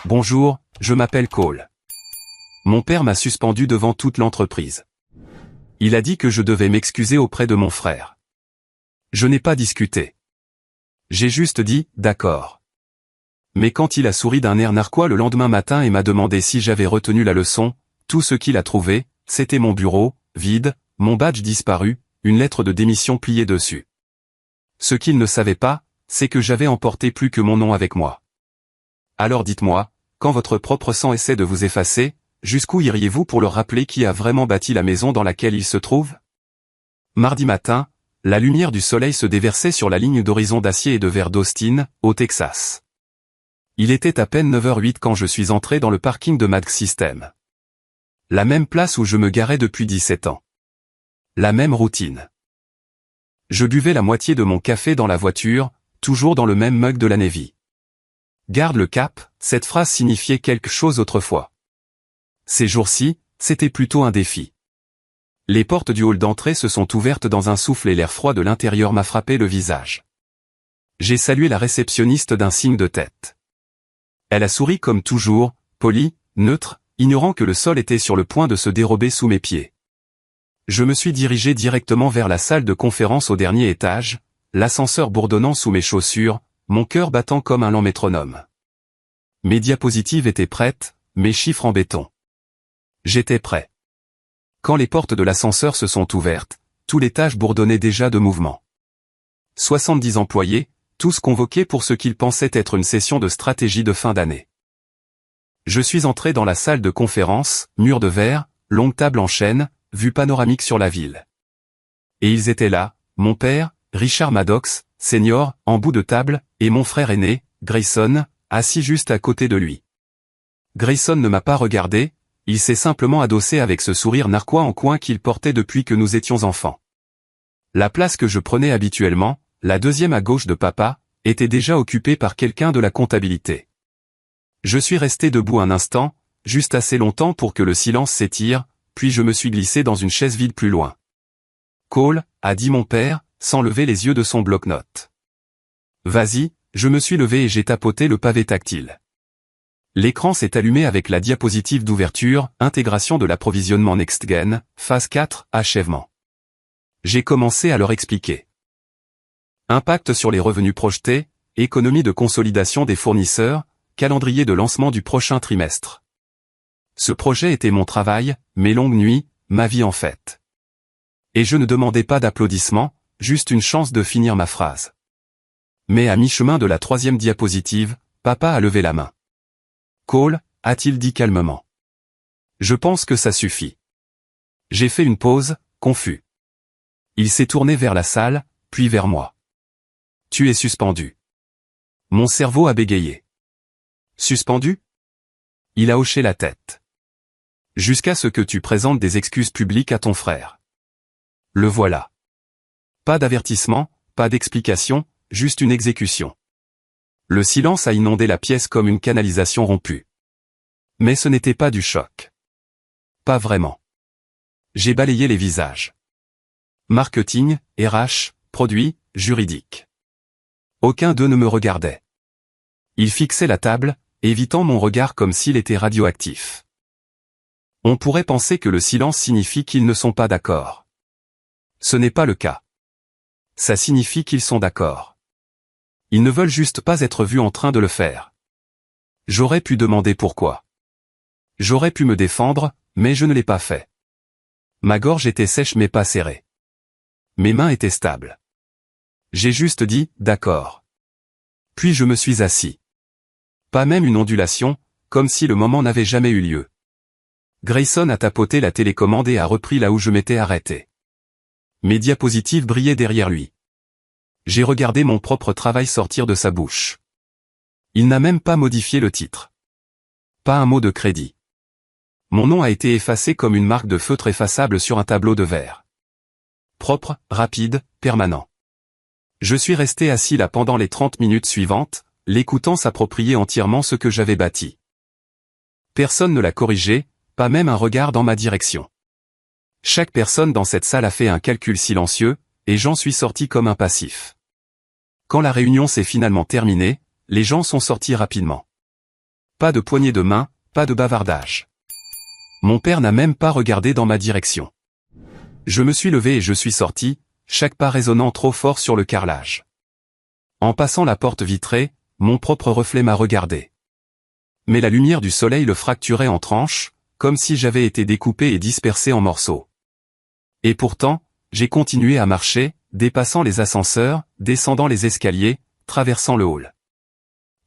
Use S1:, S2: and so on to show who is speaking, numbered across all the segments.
S1: Bonjour, je m'appelle Cole. Mon père m'a suspendu devant toute l'entreprise. Il a dit que je devais m'excuser auprès de mon frère. Je n'ai pas discuté. J'ai juste dit « d'accord ». Mais quand il a souri d'un air narquois le lendemain matin et m'a demandé si j'avais retenu la leçon, tout ce qu'il a trouvé, c'était mon bureau, vide, mon badge disparu, une lettre de démission pliée dessus. Ce qu'il ne savait pas, c'est que j'avais emporté plus que mon nom avec moi. Alors dites-moi, quand votre propre sang essaie de vous effacer, jusqu'où iriez-vous pour leur rappeler qui a vraiment bâti la maison dans laquelle il se trouve? Mardi matin, la lumière du soleil se déversait sur la ligne d'horizon d'acier et de verre d'Austin, au Texas. Il était à peine 9h08 quand je suis entré dans le parking de Mag System. La même place où je me garais depuis 17 ans. La même routine. Je buvais la moitié de mon café dans la voiture, toujours dans le même mug de la Navy. Garde le cap, cette phrase signifiait quelque chose autrefois. Ces jours-ci, c'était plutôt un défi. Les portes du hall d'entrée se sont ouvertes dans un souffle et l'air froid de l'intérieur m'a frappé le visage. J'ai salué la réceptionniste d'un signe de tête. Elle a souri comme toujours, polie, neutre, ignorant que le sol était sur le point de se dérober sous mes pieds. Je me suis dirigé directement vers la salle de conférence au dernier étage, l'ascenseur bourdonnant sous mes chaussures, mon cœur battant comme un lent métronome. Mes diapositives étaient prêtes, mes chiffres en béton. J'étais prêt. Quand les portes de l'ascenseur se sont ouvertes, tout l'étage bourdonnait déjà de mouvement. 70 employés, tous convoqués pour ce qu'ils pensaient être une session de stratégie de fin d'année. Je suis entré dans la salle de conférence, mur de verre, longue table en chêne, vue panoramique sur la ville. Et ils étaient là, mon père, Richard Maddox, senior, en bout de table, et mon frère aîné, Grayson, assis juste à côté de lui. Grayson ne m'a pas regardé, il s'est simplement adossé avec ce sourire narquois en coin qu'il portait depuis que nous étions enfants. La place que je prenais habituellement, la deuxième à gauche de papa, était déjà occupée par quelqu'un de la comptabilité. Je suis resté debout un instant, juste assez longtemps pour que le silence s'étire, puis je me suis glissé dans une chaise vide plus loin. Cole, a dit mon père, sans lever les yeux de son bloc-notes. Vas-y, je me suis levé et j'ai tapoté le pavé tactile. L'écran s'est allumé avec la diapositive d'ouverture, intégration de l'approvisionnement NextGen, phase 4, achèvement. J'ai commencé à leur expliquer. Impact sur les revenus projetés, économie de consolidation des fournisseurs, calendrier de lancement du prochain trimestre. Ce projet était mon travail, mes longues nuits, ma vie en fait. Et je ne demandais pas d'applaudissements, juste une chance de finir ma phrase. Mais à mi-chemin de la troisième diapositive, papa a levé la main. Cole, a-t-il dit calmement. Je pense que ça suffit. J'ai fait une pause, confus. Il s'est tourné vers la salle, puis vers moi. Tu es suspendu. Mon cerveau a bégayé. Suspendu? Il a hoché la tête. Jusqu'à ce que tu présentes des excuses publiques à ton frère. Le voilà. Pas d'avertissement, pas d'explication, juste une exécution. Le silence a inondé la pièce comme une canalisation rompue. Mais ce n'était pas du choc. Pas vraiment. J'ai balayé les visages. Marketing, RH, produit, juridique. Aucun d'eux ne me regardait. Ils fixaient la table, évitant mon regard comme s'il était radioactif. On pourrait penser que le silence signifie qu'ils ne sont pas d'accord. Ce n'est pas le cas. Ça signifie qu'ils sont d'accord. Ils ne veulent juste pas être vus en train de le faire. J'aurais pu demander pourquoi. J'aurais pu me défendre, mais je ne l'ai pas fait. Ma gorge était sèche mais pas serrée. Mes mains étaient stables. J'ai juste dit « d'accord ». Puis je me suis assis. Pas même une ondulation, comme si le moment n'avait jamais eu lieu. Grayson a tapoté la télécommande et a repris là où je m'étais arrêté. Mes diapositives brillaient derrière lui. J'ai regardé mon propre travail sortir de sa bouche. Il n'a même pas modifié le titre. Pas un mot de crédit. Mon nom a été effacé comme une marque de feutre effaçable sur un tableau de verre. Propre, rapide, permanent. Je suis resté assis là pendant les 30 minutes suivantes, l'écoutant s'approprier entièrement ce que j'avais bâti. Personne ne l'a corrigé, pas même un regard dans ma direction. Chaque personne dans cette salle a fait un calcul silencieux, et j'en suis sorti comme un passif. Quand la réunion s'est finalement terminée, les gens sont sortis rapidement. Pas de poignée de main, pas de bavardage. Mon père n'a même pas regardé dans ma direction. Je me suis levé et je suis sorti, chaque pas résonnant trop fort sur le carrelage. En passant la porte vitrée, mon propre reflet m'a regardé. Mais la lumière du soleil le fracturait en tranches, comme si j'avais été découpé et dispersé en morceaux. Et pourtant, j'ai continué à marcher, dépassant les ascenseurs, descendant les escaliers, traversant le hall.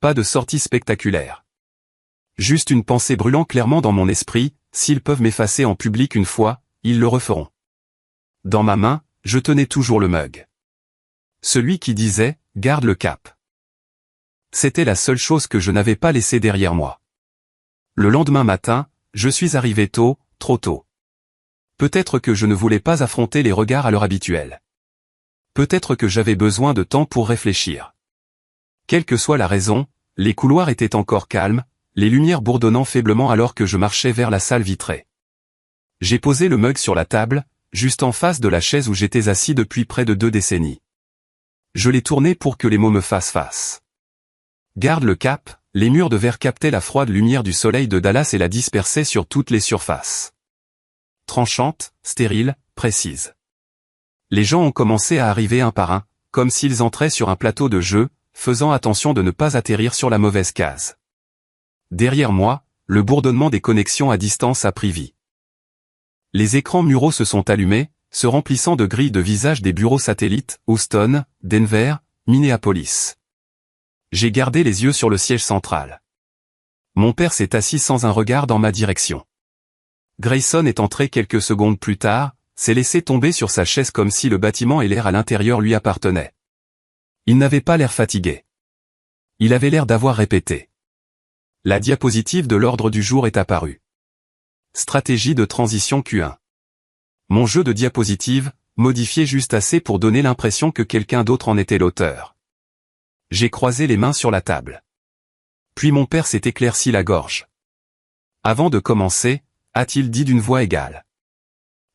S1: Pas de sortie spectaculaire. Juste une pensée brûlant clairement dans mon esprit, s'ils peuvent m'effacer en public une fois, ils le referont. Dans ma main, je tenais toujours le mug. Celui qui disait « Garde le cap ». C'était la seule chose que je n'avais pas laissée derrière moi. Le lendemain matin, je suis arrivé tôt, trop tôt. Peut-être que je ne voulais pas affronter les regards à l'heure habituelle. Peut-être que j'avais besoin de temps pour réfléchir. Quelle que soit la raison, les couloirs étaient encore calmes, les lumières bourdonnant faiblement alors que je marchais vers la salle vitrée. J'ai posé le mug sur la table, juste en face de la chaise où j'étais assis depuis près de 2 décennies. Je l'ai tourné pour que les mots me fassent face. Garde le cap, les murs de verre captaient la froide lumière du soleil de Dallas et la dispersaient sur toutes les surfaces. Tranchante, stérile, précise. Les gens ont commencé à arriver un par un, comme s'ils entraient sur un plateau de jeu, faisant attention de ne pas atterrir sur la mauvaise case. Derrière moi, le bourdonnement des connexions à distance a pris vie. Les écrans muraux se sont allumés, se remplissant de grilles de visages des bureaux satellites, Houston, Denver, Minneapolis. J'ai gardé les yeux sur le siège central. Mon père s'est assis sans un regard dans ma direction. Grayson est entré quelques secondes plus tard, s'est laissé tomber sur sa chaise comme si le bâtiment et l'air à l'intérieur lui appartenaient. Il n'avait pas l'air fatigué. Il avait l'air d'avoir répété. La diapositive de l'ordre du jour est apparue. Stratégie de transition Q1. Mon jeu de diapositives, modifié juste assez pour donner l'impression que quelqu'un d'autre en était l'auteur. J'ai croisé les mains sur la table. Puis mon père s'est éclairci la gorge. Avant de commencer, a-t-il dit d'une voix égale.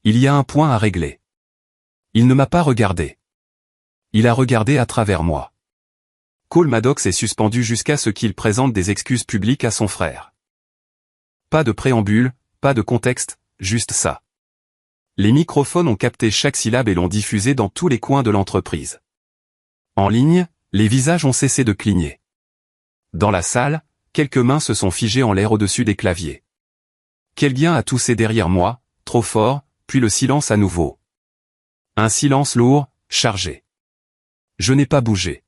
S1: Il y a un point à régler. Il ne m'a pas regardé. Il a regardé à travers moi. Cole Maddox est suspendu jusqu'à ce qu'il présente des excuses publiques à son frère. Pas de préambule, pas de contexte, juste ça. Les microphones ont capté chaque syllabe et l'ont diffusé dans tous les coins de l'entreprise. En ligne, les visages ont cessé de cligner. Dans la salle, quelques mains se sont figées en l'air au-dessus des claviers. Quelqu'un a toussé derrière moi, trop fort, puis le silence à nouveau. Un silence lourd, chargé. Je n'ai pas bougé.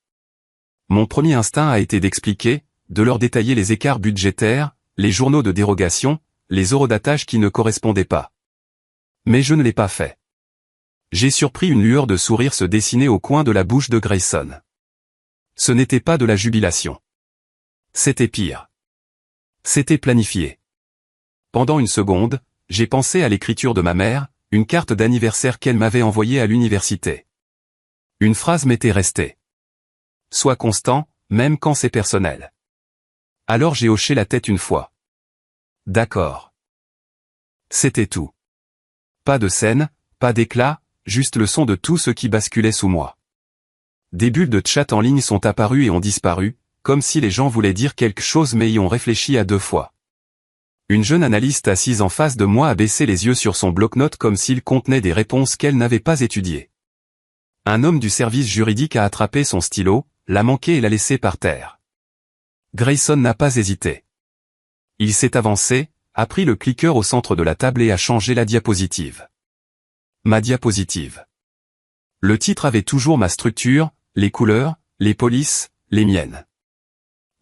S1: Mon premier instinct a été d'expliquer, de leur détailler les écarts budgétaires, les journaux de dérogation, les horodatage qui ne correspondaient pas. Mais je ne l'ai pas fait. J'ai surpris une lueur de sourire se dessiner au coin de la bouche de Grayson. Ce n'était pas de la jubilation. C'était pire. C'était planifié. Pendant une seconde, j'ai pensé à l'écriture de ma mère, une carte d'anniversaire qu'elle m'avait envoyée à l'université. Une phrase m'était restée. Sois constant, même quand c'est personnel. Alors j'ai hoché la tête une fois. D'accord. C'était tout. Pas de scène, pas d'éclat, juste le son de tout ce qui basculait sous moi. Des bulles de chat en ligne sont apparues et ont disparu, comme si les gens voulaient dire quelque chose mais y ont réfléchi à 2 fois. Une jeune analyste assise en face de moi a baissé les yeux sur son bloc-notes comme s'il contenait des réponses qu'elle n'avait pas étudiées. Un homme du service juridique a attrapé son stylo, l'a manqué et l'a laissé par terre. Grayson n'a pas hésité. Il s'est avancé, a pris le cliqueur au centre de la table et a changé la diapositive. Ma diapositive. Le titre avait toujours ma structure, les couleurs, les polices, les miennes.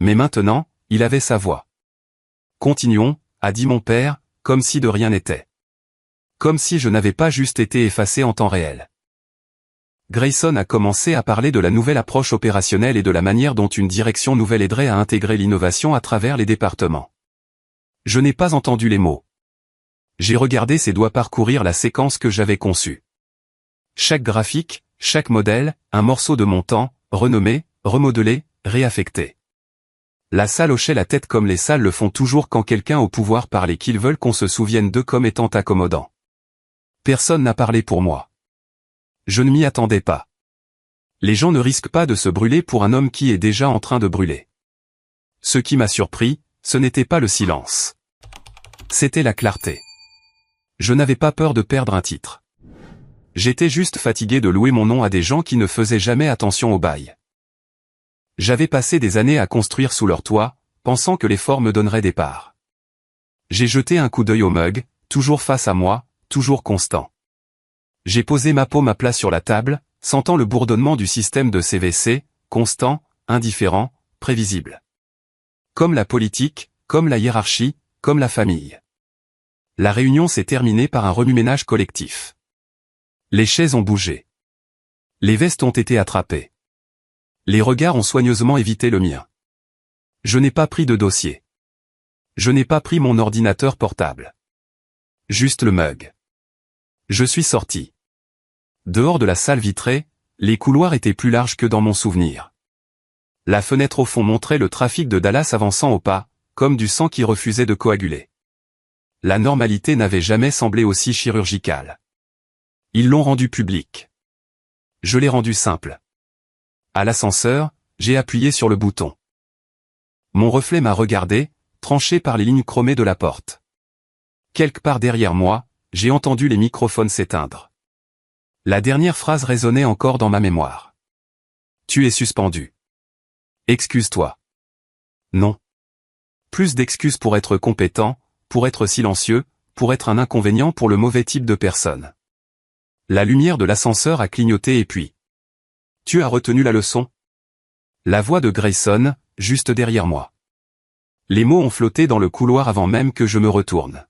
S1: Mais maintenant, il avait sa voix. Continuons, a dit mon père, comme si de rien n'était. Comme si je n'avais pas juste été effacé en temps réel. Grayson a commencé à parler de la nouvelle approche opérationnelle et de la manière dont une direction nouvelle aiderait à intégrer l'innovation à travers les départements. Je n'ai pas entendu les mots. J'ai regardé ses doigts parcourir la séquence que j'avais conçue. Chaque graphique, chaque modèle, un morceau de mon temps, renommé, remodelé, réaffecté. La salle hochait la tête comme les salles le font toujours quand quelqu'un au pouvoir parle et qu'ils veulent qu'on se souvienne d'eux comme étant accommodant. Personne n'a parlé pour moi. Je ne m'y attendais pas. Les gens ne risquent pas de se brûler pour un homme qui est déjà en train de brûler. Ce qui m'a surpris, ce n'était pas le silence. C'était la clarté. Je n'avais pas peur de perdre un titre. J'étais juste fatigué de louer mon nom à des gens qui ne faisaient jamais attention au bail. J'avais passé des années à construire sous leur toit, pensant que l'effort me donnerait des parts. J'ai jeté un coup d'œil au mug, toujours face à moi, toujours constant. J'ai posé ma paume à plat sur la table, sentant le bourdonnement du système de CVC, constant, indifférent, prévisible. Comme la politique, comme la hiérarchie, comme la famille. La réunion s'est terminée par un remue-ménage collectif. Les chaises ont bougé. Les vestes ont été attrapées. Les regards ont soigneusement évité le mien. Je n'ai pas pris de dossier. Je n'ai pas pris mon ordinateur portable. Juste le mug. Je suis sorti. Dehors de la salle vitrée, les couloirs étaient plus larges que dans mon souvenir. La fenêtre au fond montrait le trafic de Dallas avançant au pas, comme du sang qui refusait de coaguler. La normalité n'avait jamais semblé aussi chirurgicale. Ils l'ont rendu public. Je l'ai rendu simple. À l'ascenseur, j'ai appuyé sur le bouton. Mon reflet m'a regardé, tranché par les lignes chromées de la porte. Quelque part derrière moi, j'ai entendu les microphones s'éteindre. La dernière phrase résonnait encore dans ma mémoire. Tu es suspendu. Excuse-toi. Non. Plus d'excuses pour être compétent, pour être silencieux, pour être un inconvénient pour le mauvais type de personne. La lumière de l'ascenseur a clignoté et puis... Tu as retenu la leçon? La voix de Grayson, juste derrière moi. Les mots ont flotté dans le couloir avant même que je me retourne.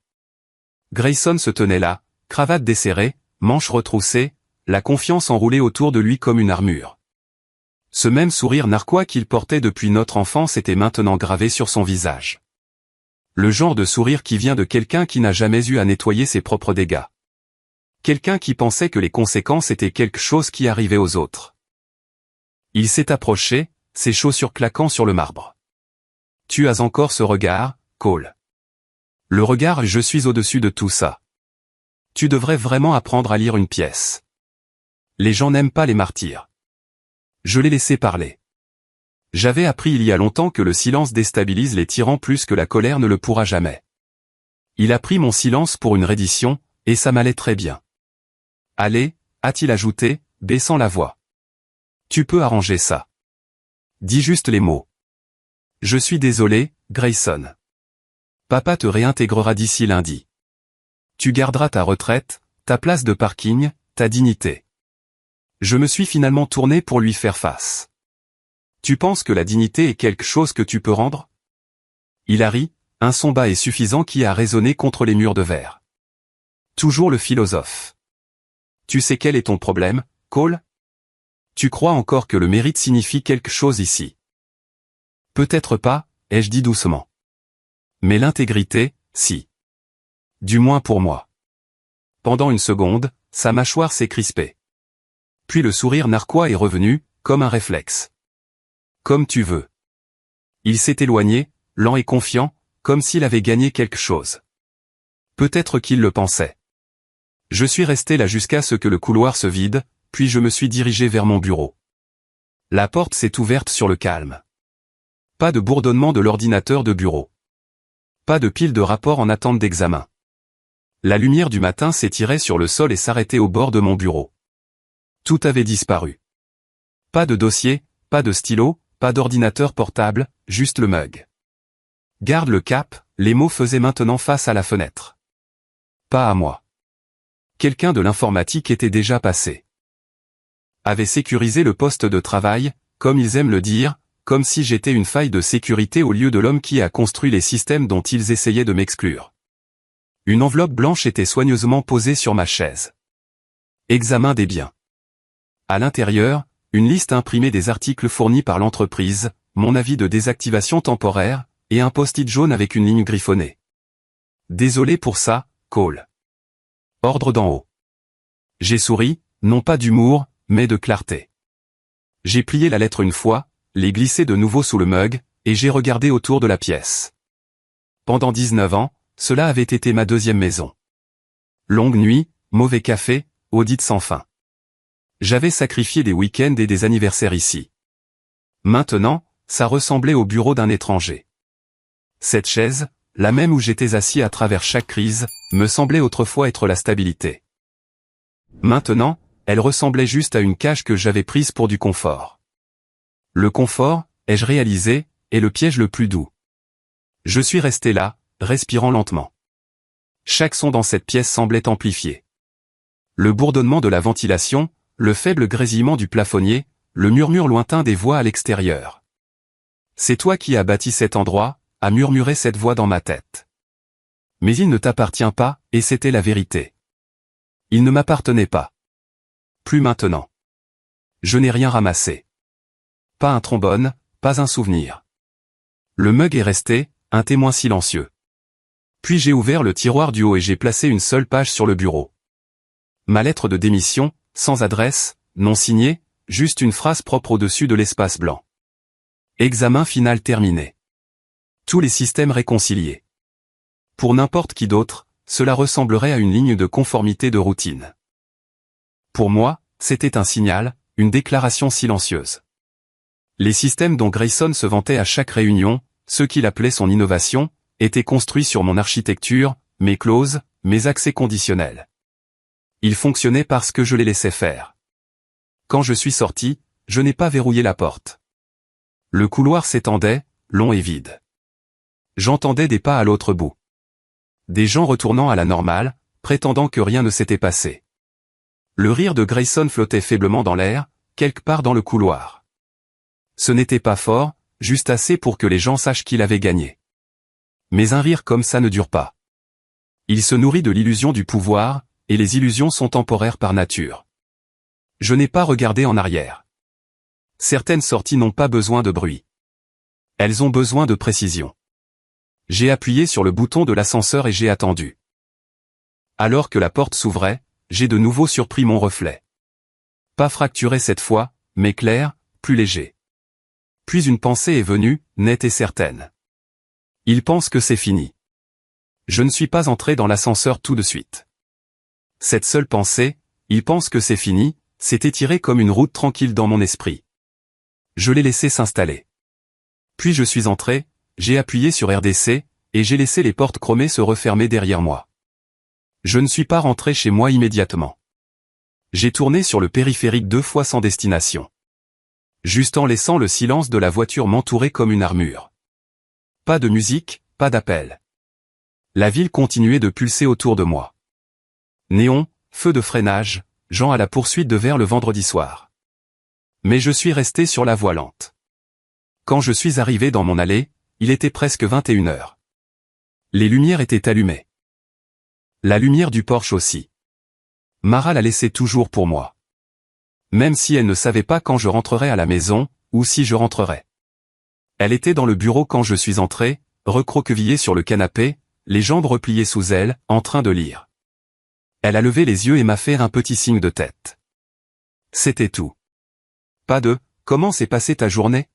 S1: Grayson se tenait là, cravate desserrée, manches retroussées, la confiance enroulée autour de lui comme une armure. Ce même sourire narquois qu'il portait depuis notre enfance était maintenant gravé sur son visage. Le genre de sourire qui vient de quelqu'un qui n'a jamais eu à nettoyer ses propres dégâts. Quelqu'un qui pensait que les conséquences étaient quelque chose qui arrivait aux autres. Il s'est approché, ses chaussures claquant sur le marbre. Tu as encore ce regard, Cole. Le regard je suis au-dessus de tout ça. Tu devrais vraiment apprendre à lire une pièce. Les gens n'aiment pas les martyrs. Je l'ai laissé parler. J'avais appris il y a longtemps que le silence déstabilise les tyrans plus que la colère ne le pourra jamais. Il a pris mon silence pour une reddition, et ça m'allait très bien. Allez, a-t-il ajouté, baissant la voix. Tu peux arranger ça. Dis juste les mots. Je suis désolé, Grayson. Papa te réintégrera d'ici lundi. Tu garderas ta retraite, ta place de parking, ta dignité. Je me suis finalement tourné pour lui faire face. Tu penses que la dignité est quelque chose que tu peux rendre? Il a ri, un son bas et suffisant qui a résonné contre les murs de verre. Toujours le philosophe. Tu sais quel est ton problème, Cole? Tu crois encore que le mérite signifie quelque chose ici? Peut-être pas, ai-je dit doucement. Mais l'intégrité, si. Du moins pour moi. Pendant une seconde, sa mâchoire s'est crispée. Puis le sourire narquois est revenu, comme un réflexe. Comme tu veux. Il s'est éloigné, lent et confiant, comme s'il avait gagné quelque chose. Peut-être qu'il le pensait. Je suis resté là jusqu'à ce que le couloir se vide, puis je me suis dirigé vers mon bureau. La porte s'est ouverte sur le calme. Pas de bourdonnement de l'ordinateur de bureau. Pas de pile de rapports en attente d'examen. La lumière du matin s'étirait sur le sol et s'arrêtait au bord de mon bureau. Tout avait disparu. Pas de dossier, pas de stylo, pas d'ordinateur portable, juste le mug. Garde le cap, les mots faisaient maintenant face à la fenêtre. Pas à moi. Quelqu'un de l'informatique était déjà passé. Avait sécurisé le poste de travail, comme ils aiment le dire, comme si j'étais une faille de sécurité au lieu de l'homme qui a construit les systèmes dont ils essayaient de m'exclure. Une enveloppe blanche était soigneusement posée sur ma chaise. Examen des biens. À l'intérieur, une liste imprimée des articles fournis par l'entreprise, mon avis de désactivation temporaire, et un post-it jaune avec une ligne griffonnée. Désolé pour ça, Cole. Ordre d'en haut. J'ai souri, non pas d'humour, mais de clarté. J'ai plié la lettre une fois, l'ai glissée de nouveau sous le mug, et j'ai regardé autour de la pièce. Pendant 19 ans, cela avait été ma deuxième maison. Longue nuit, mauvais café, audit sans fin. J'avais sacrifié des week-ends et des anniversaires ici. Maintenant, ça ressemblait au bureau d'un étranger. Cette chaise, la même où j'étais assis à travers chaque crise, me semblait autrefois être la stabilité. Maintenant, elle ressemblait juste à une cage que j'avais prise pour du confort. Le confort, ai-je réalisé, est le piège le plus doux. Je suis resté là, respirant lentement. Chaque son dans cette pièce semblait amplifié. Le bourdonnement de la ventilation, le faible grésillement du plafonnier, le murmure lointain des voix à l'extérieur. C'est toi qui as bâti cet endroit, a murmuré cette voix dans ma tête. Mais il ne t'appartient pas, et c'était la vérité. Il ne m'appartenait pas. Plus maintenant. Je n'ai rien ramassé. Pas un trombone, pas un souvenir. Le mug est resté, un témoin silencieux. Puis j'ai ouvert le tiroir du haut et j'ai placé une seule page sur le bureau. Ma lettre de démission, sans adresse, non signée, juste une phrase propre au-dessus de l'espace blanc. Examen final terminé. Tous les systèmes réconciliés. Pour n'importe qui d'autre, cela ressemblerait à une ligne de conformité de routine. Pour moi, c'était un signal, une déclaration silencieuse. Les systèmes dont Grayson se vantait à chaque réunion, ceux qu'il appelait son innovation, étaient construits sur mon architecture, mes clauses, mes accès conditionnels. Ils fonctionnaient parce que je les laissais faire. Quand je suis sorti, je n'ai pas verrouillé la porte. Le couloir s'étendait, long et vide. J'entendais des pas à l'autre bout. Des gens retournant à la normale, prétendant que rien ne s'était passé. Le rire de Grayson flottait faiblement dans l'air, quelque part dans le couloir. Ce n'était pas fort, juste assez pour que les gens sachent qu'il avait gagné. Mais un rire comme ça ne dure pas. Il se nourrit de l'illusion du pouvoir, et les illusions sont temporaires par nature. Je n'ai pas regardé en arrière. Certaines sorties n'ont pas besoin de bruit. Elles ont besoin de précision. J'ai appuyé sur le bouton de l'ascenseur et j'ai attendu. Alors que la porte s'ouvrait, j'ai de nouveau surpris mon reflet. Pas fracturé cette fois, mais clair, plus léger. Puis une pensée est venue, nette et certaine. Il pense que c'est fini. Je ne suis pas entré dans l'ascenseur tout de suite. Cette seule pensée, il pense que c'est fini, s'est étirée comme une route tranquille dans mon esprit. Je l'ai laissé s'installer. Puis je suis entré, j'ai appuyé sur RDC, et j'ai laissé les portes chromées se refermer derrière moi. Je ne suis pas rentré chez moi immédiatement. J'ai tourné sur le périphérique 2 fois sans destination. Juste en laissant le silence de la voiture m'entourer comme une armure. Pas de musique, pas d'appel. La ville continuait de pulser autour de moi. Néon, feu de freinage, gens à la poursuite de vers le vendredi soir. Mais je suis resté sur la voie lente. Quand je suis arrivé dans mon allée, il était presque 21 heures. Les lumières étaient allumées. La lumière du Porsche aussi. Mara la laissait toujours pour moi. Même si elle ne savait pas quand je rentrerais à la maison, ou si je rentrerais. Elle était dans le bureau quand je suis entré, recroquevillée sur le canapé, les jambes repliées sous elle, en train de lire. Elle a levé les yeux et m'a fait un petit signe de tête. C'était tout. Pas de « Comment s'est passée ta journée ?»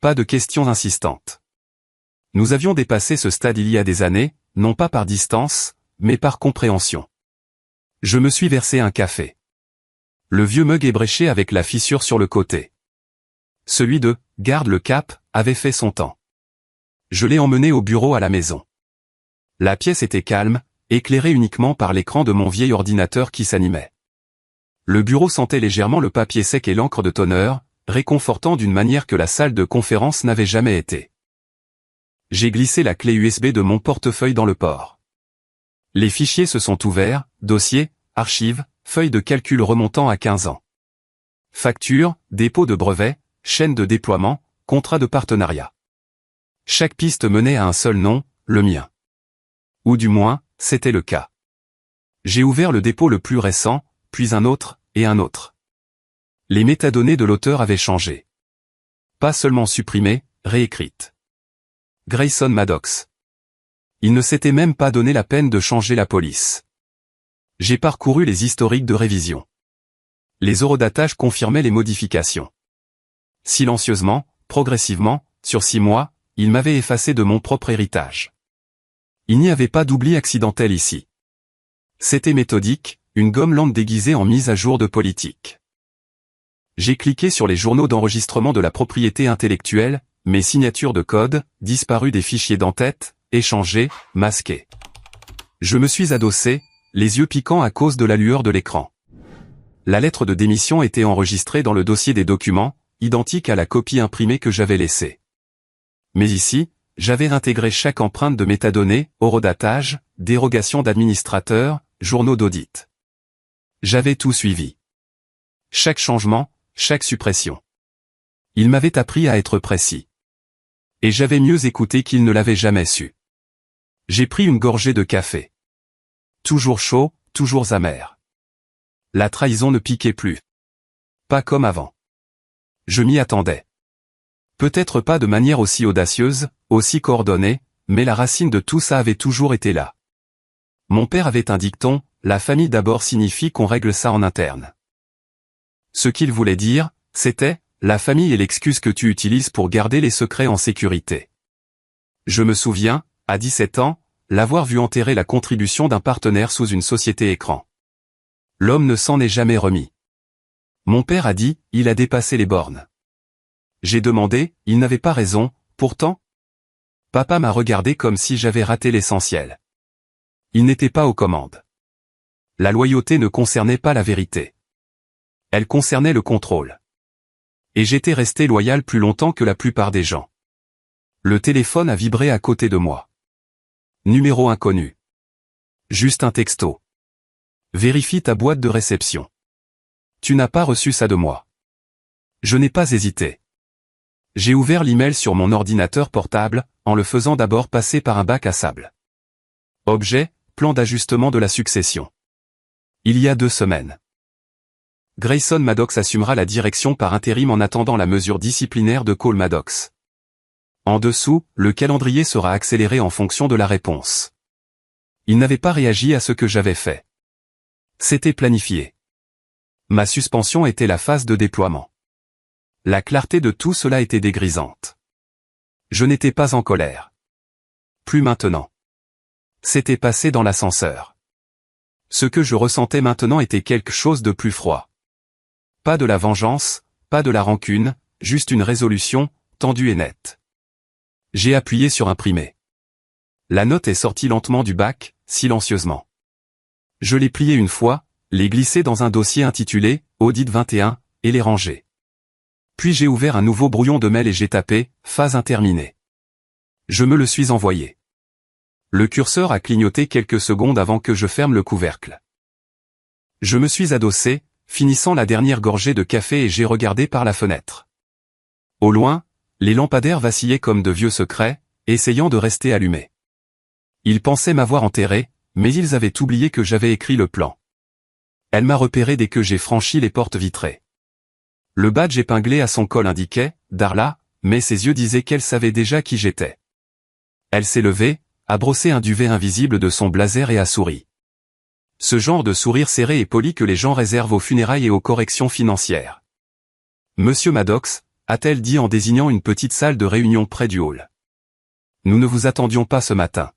S1: Pas de questions insistantes. Nous avions dépassé ce stade il y a des années, non pas par distance, mais par compréhension. Je me suis versé un café. Le vieux mug ébréché avec la fissure sur le côté. Celui de « Garde le cap » avait fait son temps. Je l'ai emmené au bureau à la maison. La pièce était calme, éclairée uniquement par l'écran de mon vieil ordinateur qui s'animait. Le bureau sentait légèrement le papier sec et l'encre de tonneur, réconfortant d'une manière que la salle de conférence n'avait jamais été. J'ai glissé la clé USB de mon portefeuille dans le port. Les fichiers se sont ouverts, dossiers, archives, feuilles de calcul remontant à 15 ans. Factures, dépôt de brevets, chaîne de déploiement, contrat de partenariat. Chaque piste menait à un seul nom, le mien. Ou du moins, c'était le cas. J'ai ouvert le dépôt le plus récent, puis un autre, et un autre. Les métadonnées de l'auteur avaient changé. Pas seulement supprimées, réécrites. Grayson Maddox. Il ne s'était même pas donné la peine de changer la police. J'ai parcouru les historiques de révision. Les eurodatages confirmaient les modifications. Silencieusement, progressivement, sur 6 mois, il m'avait effacé de mon propre héritage. Il n'y avait pas d'oubli accidentel ici. C'était méthodique, une gomme lente déguisée en mise à jour de politique. J'ai cliqué sur les journaux d'enregistrement de la propriété intellectuelle, mes signatures de code, disparues des fichiers d'en-tête, échangées, masquées. Je me suis adossé, les yeux piquants à cause de la lueur de l'écran. La lettre de démission était enregistrée dans le dossier des documents, identique à la copie imprimée que j'avais laissée. Mais ici, j'avais intégré chaque empreinte de métadonnées, horodatage, dérogation d'administrateur, journaux d'audit. J'avais tout suivi. Chaque changement, chaque suppression. Il m'avait appris à être précis. Et j'avais mieux écouté qu'il ne l'avait jamais su. J'ai pris une gorgée de café. Toujours chaud, toujours amer. La trahison ne piquait plus. Pas comme avant. Je m'y attendais. Peut-être pas de manière aussi audacieuse, aussi coordonnée, mais la racine de tout ça avait toujours été là. Mon père avait un dicton, la famille d'abord signifie qu'on règle ça en interne. Ce qu'il voulait dire, c'était, la famille est l'excuse que tu utilises pour garder les secrets en sécurité. Je me souviens, à 17 ans, l'avoir vu enterrer la contribution d'un partenaire sous une société écran. L'homme ne s'en est jamais remis. Mon père a dit, il a dépassé les bornes. J'ai demandé, il n'avait pas raison, pourtant. Papa m'a regardé comme si j'avais raté l'essentiel. Il n'était pas aux commandes. La loyauté ne concernait pas la vérité. Elle concernait le contrôle. Et j'étais resté loyal plus longtemps que la plupart des gens. Le téléphone a vibré à côté de moi. Numéro inconnu. Juste un texto. Vérifie ta boîte de réception. Tu n'as pas reçu ça de moi. Je n'ai pas hésité. J'ai ouvert l'email sur mon ordinateur portable, en le faisant d'abord passer par un bac à sable. Objet, plan d'ajustement de la succession. Il y a 2 semaines. Grayson Maddox assumera la direction par intérim en attendant la mesure disciplinaire de Cole Maddox. En dessous, le calendrier sera accéléré en fonction de la réponse. Il n'avait pas réagi à ce que j'avais fait. C'était planifié. Ma suspension était la phase de déploiement. La clarté de tout cela était dégrisante. Je n'étais pas en colère. Plus maintenant. C'était passé dans l'ascenseur. Ce que je ressentais maintenant était quelque chose de plus froid. Pas de la vengeance, pas de la rancune, juste une résolution, tendue et nette. J'ai appuyé sur imprimer. La note est sortie lentement du bac, silencieusement. Je l'ai pliée une fois, l'ai glissée dans un dossier intitulé « Audit 21 » et l'ai rangée. Puis j'ai ouvert un nouveau brouillon de mail et j'ai tapé « Phase interminée ». Je me le suis envoyé. Le curseur a clignoté quelques secondes avant que je ferme le couvercle. Je me suis adossé, finissant la dernière gorgée de café et j'ai regardé par la fenêtre. Au loin, les lampadaires vacillaient comme de vieux secrets, essayant de rester allumés. Ils pensaient m'avoir enterré, mais ils avaient oublié que j'avais écrit le plan. Elle m'a repéré dès que j'ai franchi les portes vitrées. Le badge épinglé à son col indiquait « Darla », mais ses yeux disaient qu'elle savait déjà qui j'étais. Elle s'est levée, a brossé un duvet invisible de son blazer et a souri. Ce genre de sourire serré et poli que les gens réservent aux funérailles et aux corrections financières. « Monsieur Maddox », a-t-elle dit en désignant une petite salle de réunion près du hall. « Nous ne vous attendions pas ce matin. »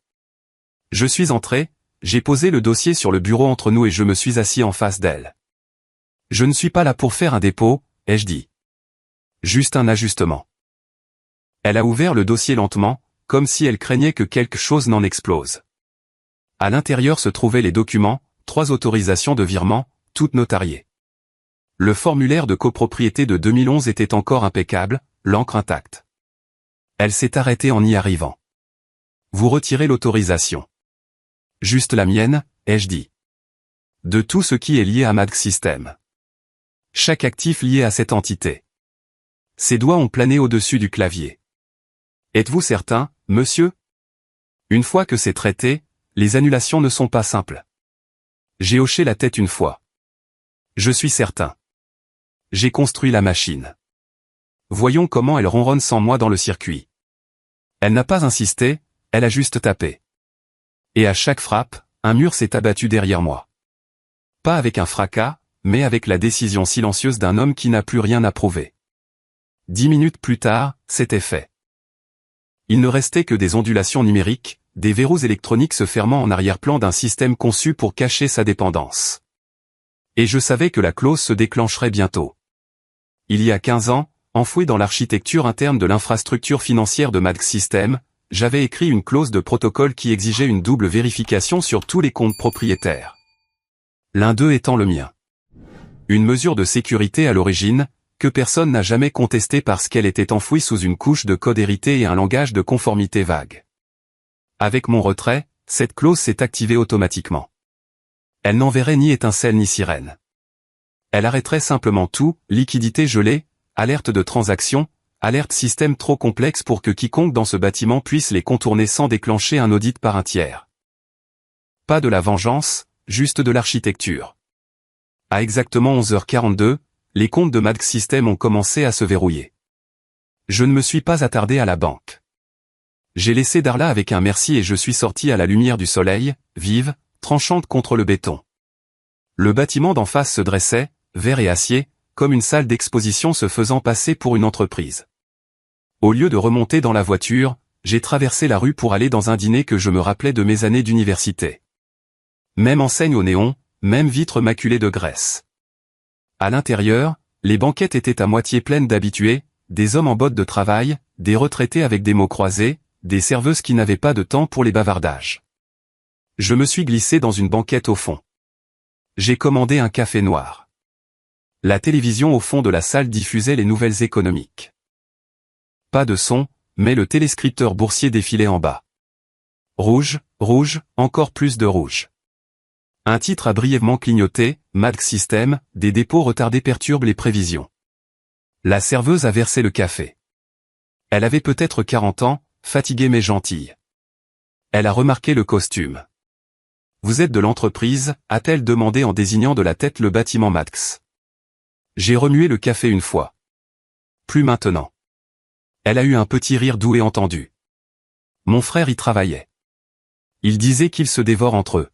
S1: Je suis entré, j'ai posé le dossier sur le bureau entre nous et je me suis assis en face d'elle. « Je ne suis pas là pour faire un dépôt, » ai-je dit. Juste un ajustement. Elle a ouvert le dossier lentement, comme si elle craignait que quelque chose n'en explose. À l'intérieur se trouvaient les documents, 3 autorisations de virement, toutes notariées. Le formulaire de copropriété de 2011 était encore impeccable, l'encre intacte. Elle s'est arrêtée en y arrivant. Vous retirez l'autorisation. Juste la mienne, ai-je dit. De tout ce qui est lié à Maddox System. Chaque actif lié à cette entité. Ses doigts ont plané au-dessus du clavier. Êtes-vous certain, monsieur? Une fois que c'est traité, les annulations ne sont pas simples. J'ai hoché la tête une fois. Je suis certain. J'ai construit la machine. Voyons comment elle ronronne sans moi dans le circuit. Elle n'a pas insisté, elle a juste tapé. Et à chaque frappe, un mur s'est abattu derrière moi. Pas avec un fracas, mais avec la décision silencieuse d'un homme qui n'a plus rien à prouver. 10 minutes plus tard, c'était fait. Il ne restait que des ondulations numériques, des verrous électroniques se fermant en arrière-plan d'un système conçu pour cacher sa dépendance. Et je savais que la clause se déclencherait bientôt. Il y a 15 ans, enfoui dans l'architecture interne de l'infrastructure financière de Max System, j'avais écrit une clause de protocole qui exigeait une double vérification sur tous les comptes propriétaires. L'un d'eux étant le mien. Une mesure de sécurité à l'origine, que personne n'a jamais contestée parce qu'elle était enfouie sous une couche de code hérité et un langage de conformité vague. Avec mon retrait, cette clause s'est activée automatiquement. Elle n'enverrait ni étincelle ni sirène. Elle arrêterait simplement tout, liquidité gelée, alerte de transaction, alerte système trop complexe pour que quiconque dans ce bâtiment puisse les contourner sans déclencher un audit par un tiers. Pas de la vengeance, juste de l'architecture. À exactement 11h42, les comptes de Max System ont commencé à se verrouiller. Je ne me suis pas attardé à la banque. J'ai laissé Darla avec un merci et je suis sorti à la lumière du soleil, vive, tranchante contre le béton. Le bâtiment d'en face se dressait, vert et acier, comme une salle d'exposition se faisant passer pour une entreprise. Au lieu de remonter dans la voiture, j'ai traversé la rue pour aller dans un dîner que je me rappelais de mes années d'université. Même enseigne au néon, même vitre maculée de graisse. À l'intérieur, les banquettes étaient à moitié pleines d'habitués, des hommes en bottes de travail, des retraités avec des mots croisés, des serveuses qui n'avaient pas de temps pour les bavardages. Je me suis glissé dans une banquette au fond. J'ai commandé un café noir. La télévision au fond de la salle diffusait les nouvelles économiques. Pas de son, mais le téléscripteur boursier défilait en bas. Rouge, rouge, encore plus de rouge. Un titre a brièvement clignoté, Max System, des dépôts retardés perturbent les prévisions. La serveuse a versé le café. Elle avait peut-être 40 ans, fatiguée mais gentille. Elle a remarqué le costume. Vous êtes de l'entreprise, a-t-elle demandé en désignant de la tête le bâtiment Max. J'ai remué le café une fois. Plus maintenant. Elle a eu un petit rire doux et entendu. Mon frère y travaillait. Ils disaient qu'ils se dévorent entre eux.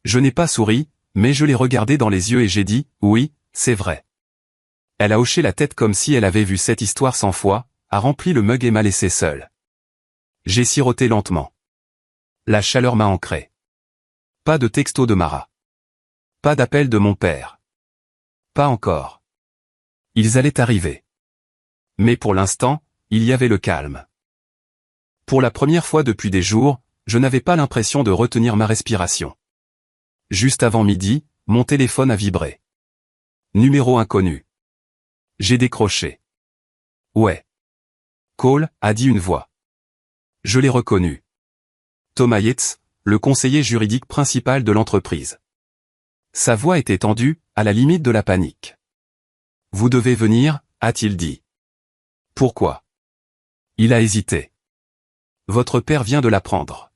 S1: Je n'ai pas souri, mais je l'ai regardé dans les yeux et j'ai dit, oui, c'est vrai. Elle a hoché la tête comme si elle avait vu cette histoire 100 fois, a rempli le mug et m'a laissé seul. J'ai siroté lentement. La chaleur m'a ancré. Pas de texto de Mara. Pas d'appel de mon père. Pas encore. Ils allaient arriver. Mais pour l'instant, il y avait le calme. Pour la première fois depuis des jours, je n'avais pas l'impression de retenir ma respiration. Juste avant midi, mon téléphone a vibré. Numéro inconnu. J'ai décroché. Ouais. Cole, a dit une voix. Je l'ai reconnu. Thomas Yates, le conseiller juridique principal de l'entreprise. Sa voix était tendue, à la limite de la panique. Vous devez venir, a-t-il dit. Pourquoi? Il a hésité. Votre père vient de l'apprendre.